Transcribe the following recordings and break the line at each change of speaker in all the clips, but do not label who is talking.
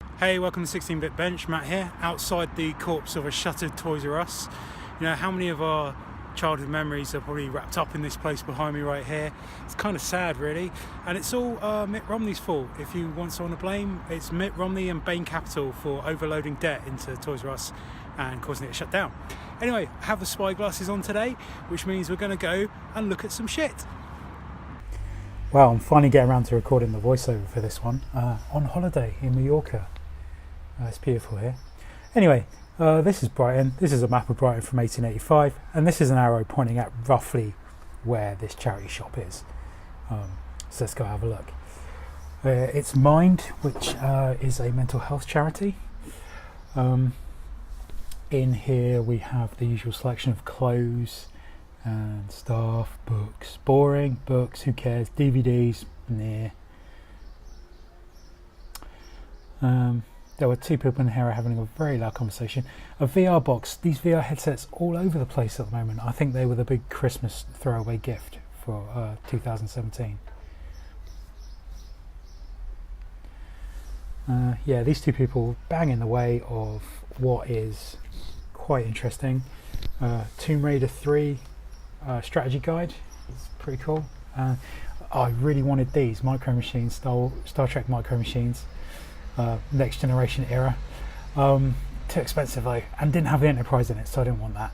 Hey, welcome to 16-Bit Bench. Matt here, outside the corpse of a shuttered Toys R Us. You know, how many of our childhood memories are probably wrapped up in this place behind me right here? It's kind of sad, really. And it's all Mitt Romney's fault. If you want someone to blame, it's Mitt Romney and Bain Capital for overloading debt into Toys R Us and causing it to shut down. Anyway, I have the spy glasses on today, which means we're going to go and look at some shit. Well, I'm finally getting around to recording the voiceover for this one on holiday in Mallorca. It's beautiful here. Anyway, this is Brighton. This is a map of Brighton from 1885, and this is an arrow pointing at roughly where this charity shop is. So let's go have a look. It's Mind, which is a mental health charity. In here we have the usual selection of clothes and stuff, books, boring books, who cares, DVDs, nah. There were two people in here having a very loud conversation. A VR box, these VR headsets all over the place at the moment. I think they were the big Christmas throwaway gift for 2017. Yeah, these two people bang in the way of what is quite interesting. Tomb Raider 3 strategy guide. It's pretty cool. I really wanted these Micro Machines, Star Trek Micro Machines. Next generation era. Too expensive though, and didn't have the Enterprise in it, so I didn't want that.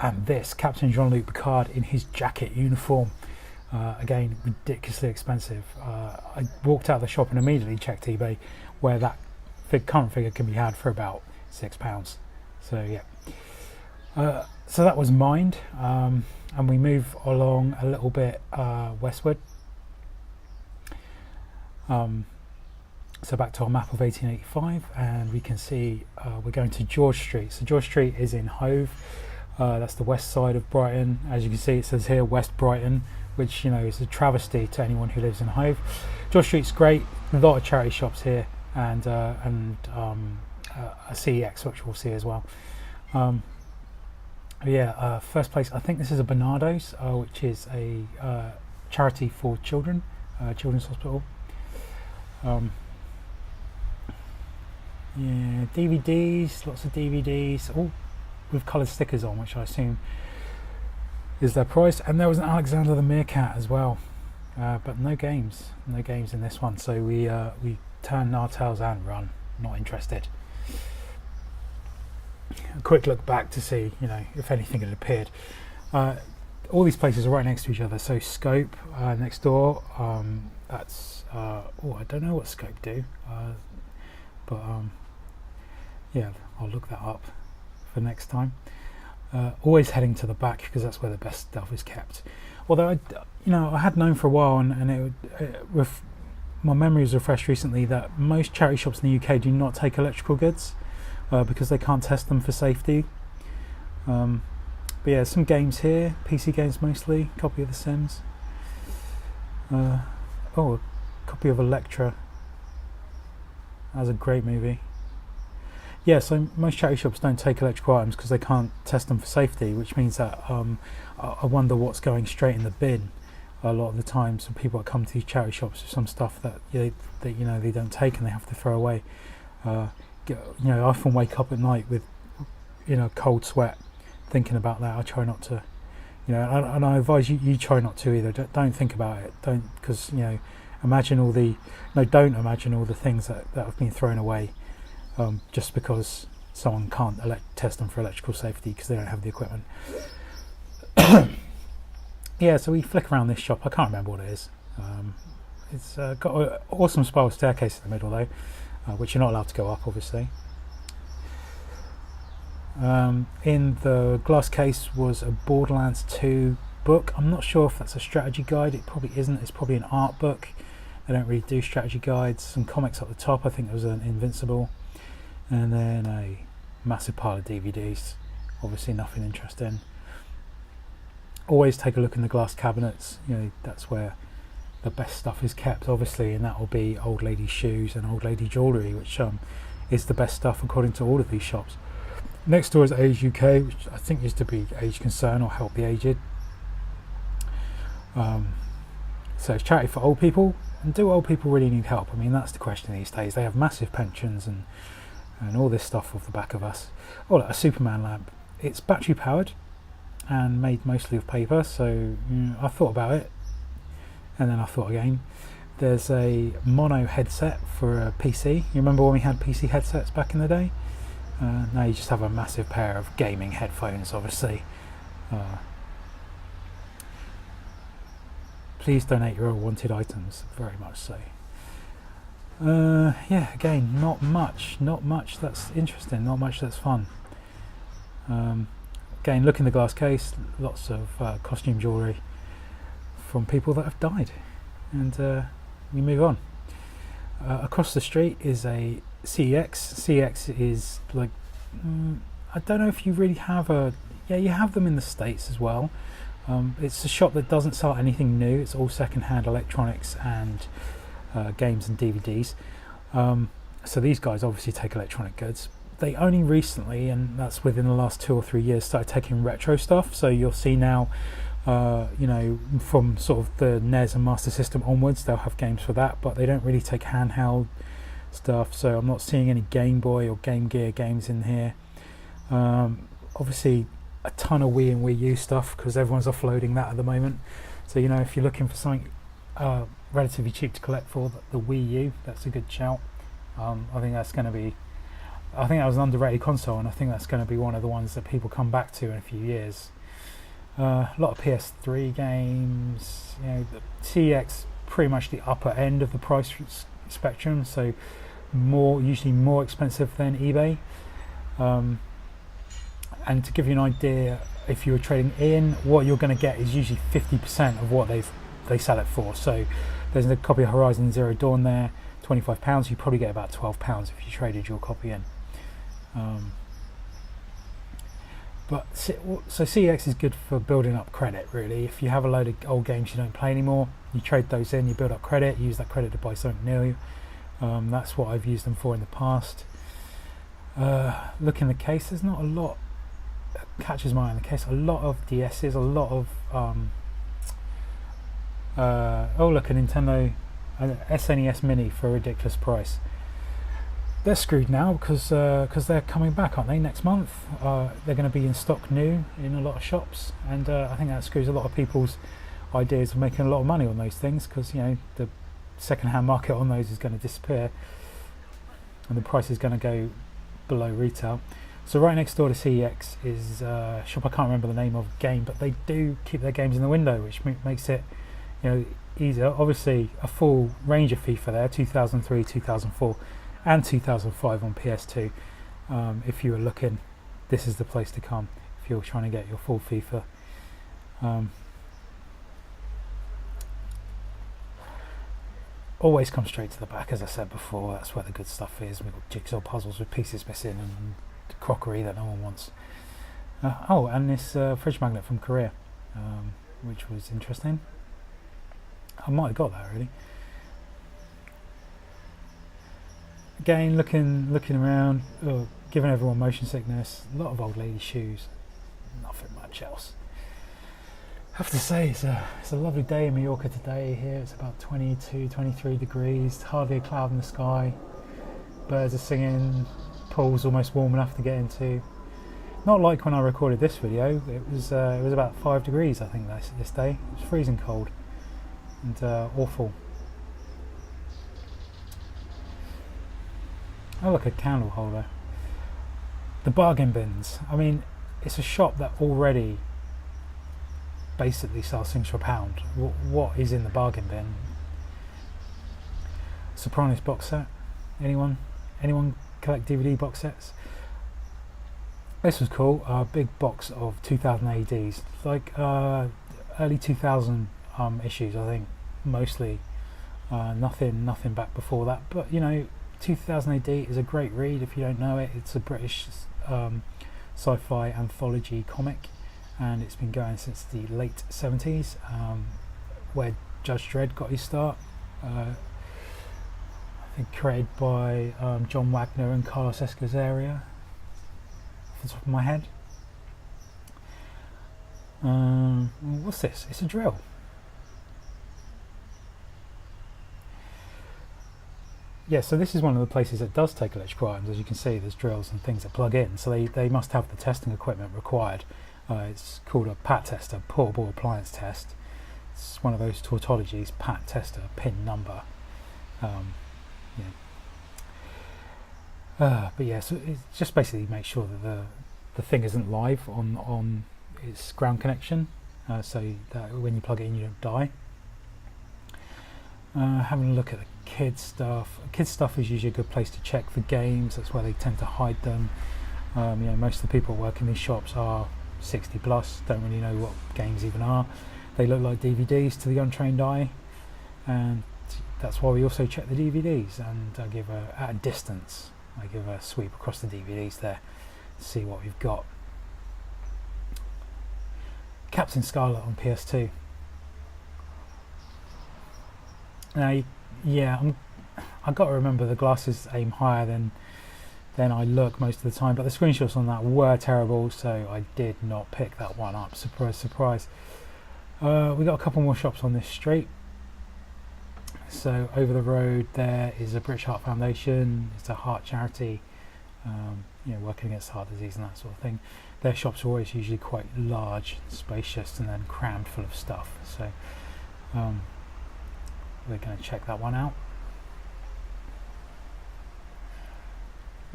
And this Captain Jean-Luc Picard in his jacket uniform, again ridiculously expensive. I walked out of the shop and immediately checked eBay, where that current figure can be had for about £6. So yeah, so that was Mind, and we move along a little bit westward. So back to our map of 1885, and we can see we're going to George Street. So George Street is in Hove. That's the west side of Brighton. As you can see, it says here West Brighton, which, you know, is a travesty to anyone who lives in Hove. George Street's great. A lot of charity shops here, and a CEX, which we'll see as well. First place, I think this is a Bernardo's, which is a charity for children, children's hospital. Yeah, DVDs, lots of DVDs, all with coloured stickers on, which I assume is their price. And there was an Alexander the Meerkat as well, but no games in this one. So we turn our tails and run. Not interested. A quick look back to see, you know, if anything had appeared. All these places are right next to each other. So Scope next door. That's I don't know what Scope do, but yeah, I'll look that up for next time. Always heading to the back because that's where the best stuff is kept. Although I had known for a while, and my memory was refreshed recently, that most charity shops in the UK do not take electrical goods because they can't test them for safety. But yeah, some games here, PC games mostly. Copy of The Sims. A copy of Electra. That's a great movie. Yeah, so most charity shops don't take electrical items because they can't test them for safety, which means that I wonder what's going straight in the bin a lot of the time. So people that come to these charity shops with some stuff that they don't take and they have to throw away. I often wake up at night with cold sweat thinking about that. I try not to, and I advise you try not to either. Don't think about it. Because don't imagine all the things that have been thrown away just because someone can't test them for electrical safety because they don't have the equipment. Yeah, so we flick around this shop. I can't remember what it is. It's got an awesome spiral staircase in the middle though, which you're not allowed to go up, obviously. In the glass case was a Borderlands 2 book. I'm not sure if that's a strategy guide. It probably isn't. It's probably an art book. They don't really do strategy guides. Some comics up the top. I think there was an Invincible, and then a massive pile of DVDs. Obviously nothing interesting. Always take a look in the glass cabinets. That's where the best stuff is kept, obviously, and that will be old lady shoes and old lady jewellery, which is the best stuff according to all of these shops. Next door is Age UK, which I think used to be Age Concern or Help the Aged. So it's charity for old people. And do old people really need help? I mean, that's the question these days. They have massive pensions and all this stuff off the back of us. Oh, look, a Superman lamp. It's battery powered and made mostly of paper, so I thought about it, and then I thought again. There's a mono headset for a PC. You remember when we had PC headsets back in the day? Now you just have a massive pair of gaming headphones, obviously. Please donate your unwanted items, very much so. Yeah, again, not much that's interesting, not much that's fun. Again, look in the glass case, lots of costume jewellery from people that have died, and we move on. Across the street is a CEX. CEX is like, I don't know if you really have you have them in the States as well. It's a shop that doesn't sell anything new. It's all second-hand electronics and games and DVDs. So these guys obviously take electronic goods. They only recently, and that's within the last 2 or 3 years, started taking retro stuff. So you'll see now, from sort of the NES and Master System onwards, they'll have games for that, but they don't really take handheld stuff. So I'm not seeing any Game Boy or Game Gear games in here. Obviously a ton of Wii and Wii U stuff, because everyone's offloading that at the moment. So if you're looking for something relatively cheap to collect for the Wii U, that's a good shout. I think that was an underrated console, and I think that's going to be one of the ones that people come back to in a few years. A lot of PS3 games. The CX pretty much the upper end of the price spectrum, so usually more expensive than eBay. And to give you an idea, if you were trading in, what you're going to get is usually 50% of what they sell it for. So there's a copy of Horizon Zero Dawn there, £25. You probably get about £12 if you traded your copy in. So CEX is good for building up credit, really. If you have a load of old games you don't play anymore, you trade those in, you build up credit, use that credit to buy something new. That's what I've used them for in the past. Look in the case, there's not a lot that catches my eye in the case. A lot of DS's, a lot of look, a Nintendo SNES Mini for a ridiculous price. They're screwed now because they're coming back, aren't they, next month? They're going to be in stock new in a lot of shops, and I think that screws a lot of people's ideas of making a lot of money on those things, because the second-hand market on those is going to disappear and the price is going to go below retail. So right next door to CEX is a shop I can't remember the name of game, but they do keep their games in the window, which makes it easier. Obviously a full range of FIFA there, 2003, 2004 and 2005 on PS2. If you were looking, this is the place to come if you're trying to get your full FIFA. Always come straight to the back, as I said before. That's where the good stuff is. We've got jigsaw puzzles with pieces missing and crockery that no one wants. And this fridge magnet from Korea, which was interesting. I might have got that really. Again, looking around, giving everyone motion sickness. A lot of old lady shoes. Nothing much else. I have to say, it's a lovely day in Mallorca today. Here it's about 22, 23 degrees. Hardly a cloud in the sky. Birds are singing. Pool's almost warm enough to get into. Not like when I recorded this video. It was about 5 degrees, I think, this day. It was freezing cold and awful. Oh look, a candle holder. The bargain bins. I mean, it's a shop that already basically sells things for £1. What is in the bargain bin? Sopranos box set. Anyone collect DVD box sets? This was cool. A big box of 2000 ADs, like early 2000 issues, I think, mostly. Nothing back before that, but 2000 AD is a great read if you don't know it. It's a British sci-fi anthology comic, and it's been going since the late 70s, where Judge Dredd got his start. I think created by John Wagner and Carlos Escozaria, off the top of my head. What's this? It's a drill. yeah, so this is one of the places that does take electrical items. As you can see, there's drills and things that plug in, so they must have the testing equipment required. It's called a PAT tester, portable appliance test. It's one of those tautologies, PAT tester, pin number. But yeah, so it just basically makes sure that the thing isn't live on its ground connection, so that when you plug it in, you don't die. Having a look at the kids stuff. Kids stuff is usually a good place to check for games. That's where they tend to hide them. Most of the people working in these shops are 60 plus, don't really know what games even are. They look like DVDs to the untrained eye, and that's why we also check the DVDs. And I give at a distance, I give a sweep across the DVDs there to see what we've got. Captain Scarlet on PS2. Now, yeah, I've got to remember the glasses aim higher than I look most of the time, but the screenshots on that were terrible, so I did not pick that one up. Surprise, surprise. We got a couple more shops on this street. So over the road there is a British Heart Foundation. It's a heart charity, working against heart disease and that sort of thing. Their shops are always usually quite large, spacious, and then crammed full of stuff. So we're going to check that one out.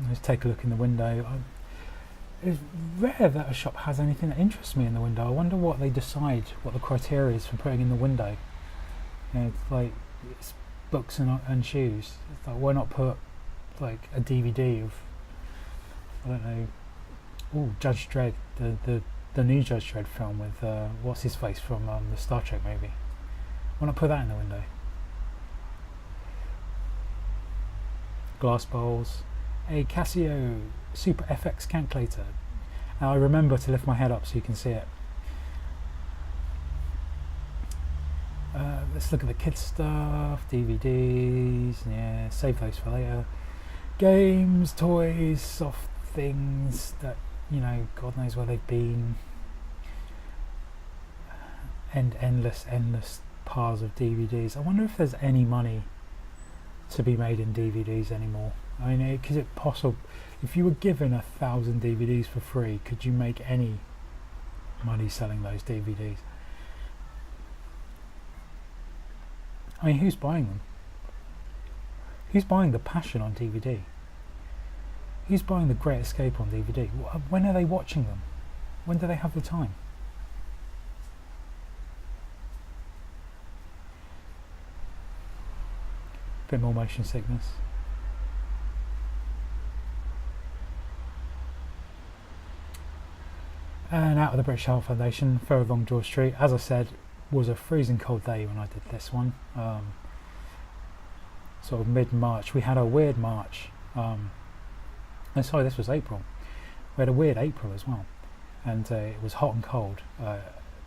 Let's take a look in the window. It's rare that a shop has anything that interests me in the window. I wonder what they decide, what the criteria is for putting in the window. It's like it's books and shoes. It's like, why not put like a DVD of, I don't know, Judge Dredd, the new Judge Dredd film with what's his face from the Star Trek movie. Why not put that in the window? Glass bowls. A Casio Super FX calculator. Now I remember to lift my head up so you can see it. Let's look at the kids stuff, DVDs, yeah, save those for later. Games, toys, soft things that, God knows where they've been. And endless piles of DVDs. I wonder if there's any money to be made in DVDs anymore. I mean, is it possible, if you were given 1,000 DVDs for free, could you make any money selling those DVDs? I mean, who's buying them? Who's buying The Passion on DVD? Who's buying The Great Escape on DVD? When are they watching them? When do they have the time? Bit more motion sickness. And out of the British Heart Foundation, further along George Street, as I said, was a freezing cold day when I did this one. Sort of mid-March. We had a weird March. Sorry, this was April. We had a weird April as well. And it was hot and cold.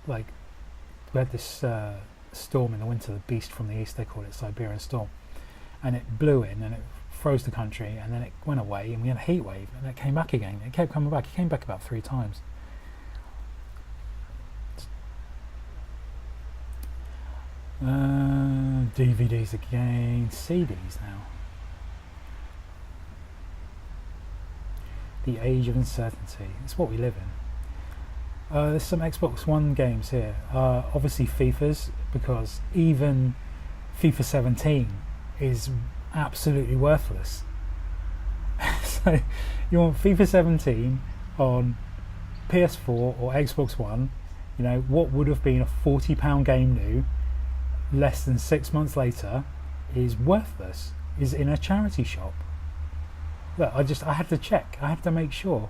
We had this storm in the winter, the beast from the east, they call it, Siberian storm. And it blew in and it froze the country, and then it went away and we had a heat wave, and it came back again. It kept coming back. It came back about 3 times. DVDs again, CDs now. The age of uncertainty. It's what we live in. There's some Xbox One games here. Obviously FIFA's, because even FIFA 17 is absolutely worthless. So you want FIFA 17 on PS4 or Xbox One, what would have been a £40 game new, less than 6 months later, is worthless, is in a charity shop. Look, I had to check, I had to make sure.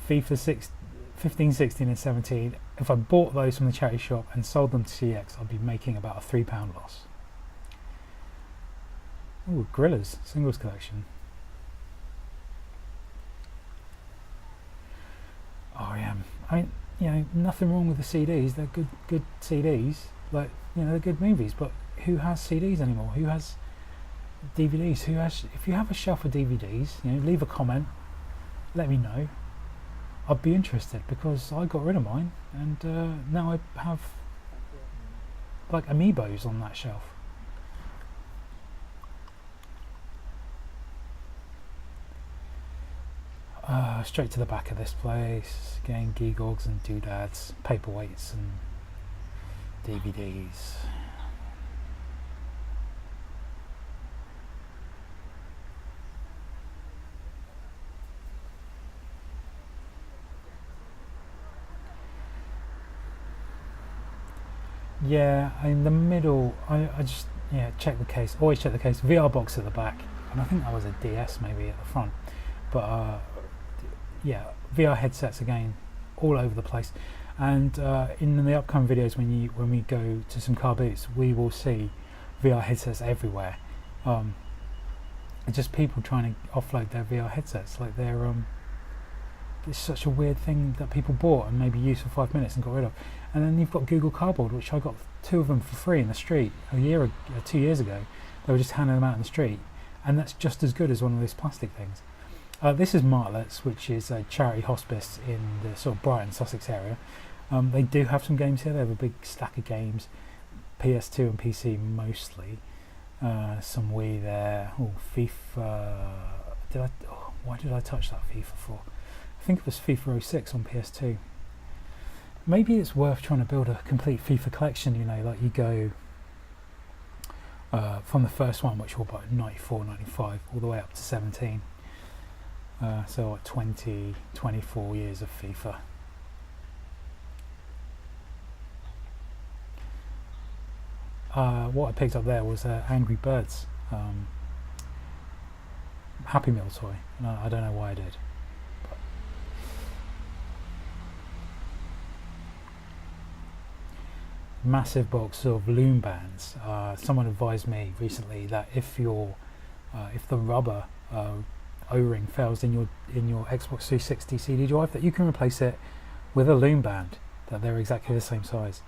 FIFA 15, 16 and 17, if I bought those from the charity shop and sold them to CX, I'd be making about a £3 loss. Ooh, Gorillas, singles collection. REM. I mean, nothing wrong with the CDs. They're good CDs. They're good movies. But who has CDs anymore? Who has DVDs? If you have a shelf of DVDs, leave a comment. Let me know. I'd be interested, because I got rid of mine, and now I have like amiibos on that shelf. Straight to the back of this place. Again, geegogs and doodads, paperweights and DVDs. Yeah, in the middle, I just check the case. Always check the case. VR box at the back, and I think that was a DS maybe at the front. But yeah, VR headsets again, all over the place. And in the upcoming videos, when we go to some car booths, we will see VR headsets everywhere. Just people trying to offload their VR headsets, like they're it's such a weird thing that people bought and maybe used for 5 minutes and got rid of. And then you've got Google Cardboard, which I got 2 of them for free in the street 2 years ago. They were just handing them out in the street, and that's just as good as one of those plastic things. This is Martlet's, which is a charity hospice in the sort of Brighton, Sussex area. They do have some games here. They have a big stack of games, PS2 and PC mostly. Some Wii there. Oh, FIFA. Why did I touch that FIFA for? I think it was FIFA 06 on PS2. Maybe it's worth trying to build a complete FIFA collection, like you go from the first one, which was about 94, 95, all the way up to 17. So like 20, 24 years of FIFA. What I picked up there was Angry Birds Happy Meal toy. No, I don't know why I did. Massive box of loom bands. Someone advised me recently that if the rubber O-ring fails in your Xbox 360 CD drive, that you can replace it with a loom band, that they're exactly the same size.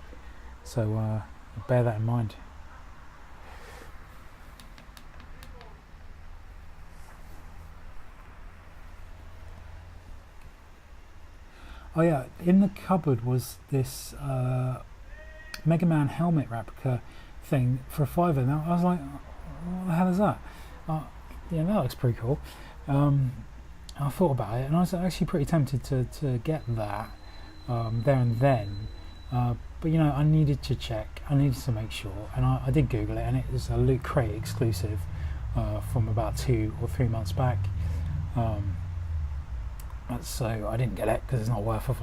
So bear that in mind. Oh yeah, in the cupboard was this Mega Man helmet replica thing for $5. Now I was like, what the hell is that? Yeah, that looks pretty cool. I thought about it, and I was actually pretty tempted to get that there and then. But I needed to check. I needed to make sure, and I did Google it, and it was a Loot Crate exclusive from about 2 or 3 months back. So I didn't get it because it's not worth a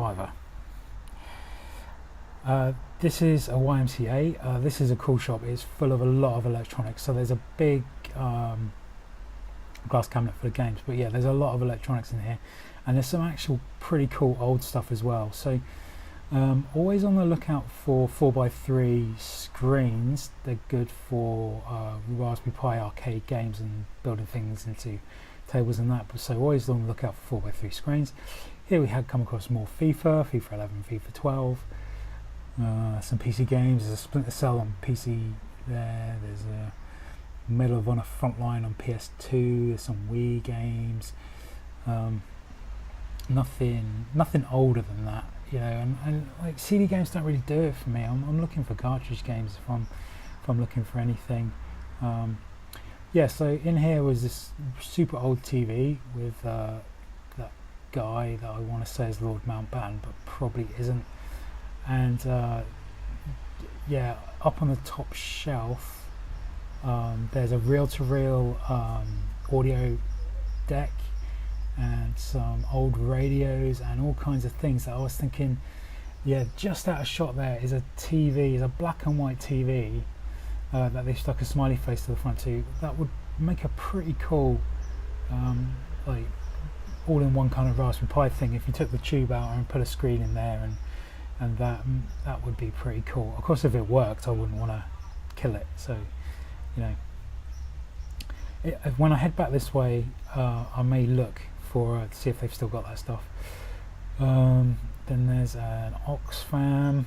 $5. This is a YMCA. This is a cool shop. It's full of a lot of electronics. So there's a big glass cabinet for the games, but yeah, there's a lot of electronics in here, and there's some actual pretty cool old stuff as well. So always on the lookout for 4x3 screens. They're good for Raspberry Pi arcade games and building things into tables and that. So always on the lookout for 4x3 screens. Here we had come across more FIFA 11, FIFA 12, some PC games. There's a Splinter Cell on PC there. There's a Medal of Honor Frontline on PS2. There's some Wii games. Nothing older than that, and like CD games don't really do it for me. I'm looking for cartridge games if I'm looking for anything. Yeah, so in here was this super old TV with that guy that I want to say is Lord Mountbatten, but probably isn't. And yeah, up on the top shelf there's a reel-to-reel audio deck and some old radios and all kinds of things that I was thinking, yeah, just out of shot there is a TV, is a black and white TV that they stuck a smiley face to the front to. That would make a pretty cool like all-in-one kind of Raspberry Pi thing if you took the tube out and put a screen in there, and that would be pretty cool. Of course, if it worked, I wouldn't want to kill it. So when I head back this way, I may look for to see if they've still got that stuff. Then there's an Oxfam,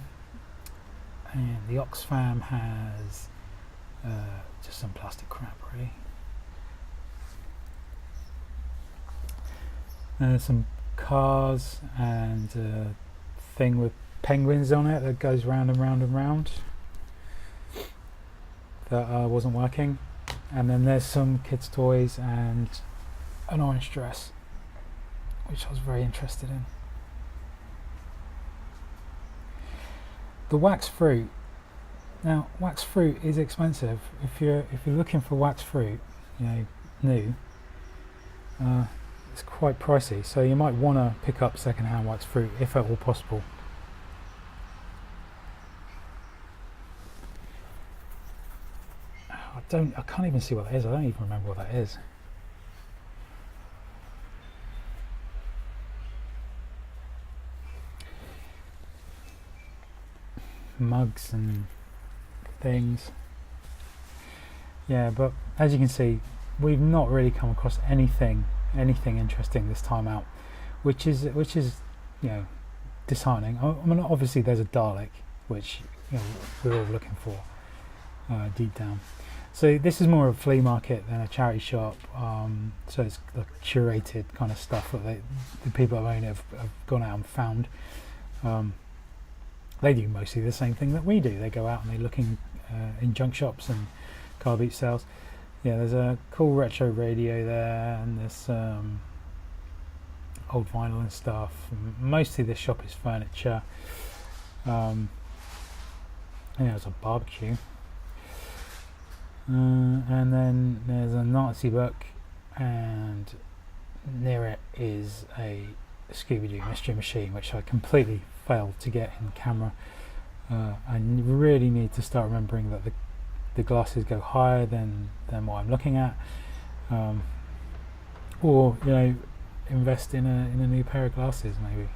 and the Oxfam has just some plastic crap, really. Some cars and a thing with penguins on it that goes round and round and round. That wasn't working. And then there's some kids' toys and an orange dress, which I was very interested in. The wax fruit. Now, wax fruit is expensive. If you're looking for wax fruit, new, it's quite pricey. So you might want to pick up second-hand wax fruit if at all possible. I can't even see what that is. I don't even remember what that is. Mugs and things. Yeah, but as you can see, we've not really come across anything interesting this time out, which is disheartening. I mean, obviously there's a Dalek, which we're all looking for deep down. So this is more of a flea market than a charity shop. So it's the curated kind of stuff that the people that own it have gone out and found. They do mostly the same thing that we do. They go out and they're looking in junk shops and car boot sales. Yeah, there's a cool retro radio there, and there's old vinyl and stuff. Mostly this shop is furniture. And there's a barbecue. And then there's a Nazi book, and near it is a Scooby-Doo mystery machine, which I completely failed to get in camera. I really need to start remembering that the glasses go higher than what I'm looking at, or invest in a new pair of glasses maybe.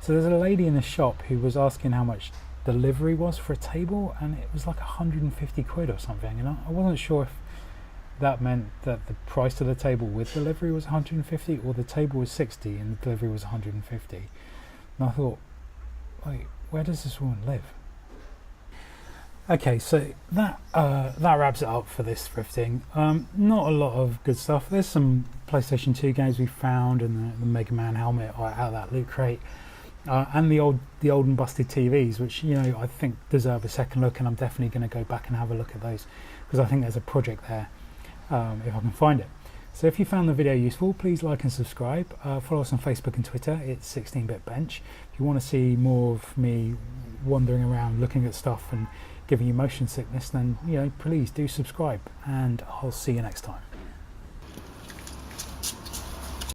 So there's a lady in the shop who was asking how much delivery was for a table, and it was like 150 quid or something, and I wasn't sure if that meant that the price of the table with delivery was 150 or the table was 60 and the delivery was 150. And I thought, like, where does this woman live? Okay, so that wraps it up for this thrifting. Not a lot of good stuff. There's some PlayStation 2 games we found, and the Mega Man helmet out of that loot crate, and the old and busted TVs, which I think deserve a second look, and I'm definitely going to go back and have a look at those because I think there's a project there if I can find it. So if you found the video useful, please like and subscribe. Follow us on Facebook and Twitter. It's 16BitBench. If you want to see more of me wandering around looking at stuff and giving you motion sickness, then please do subscribe, and I'll see you next time.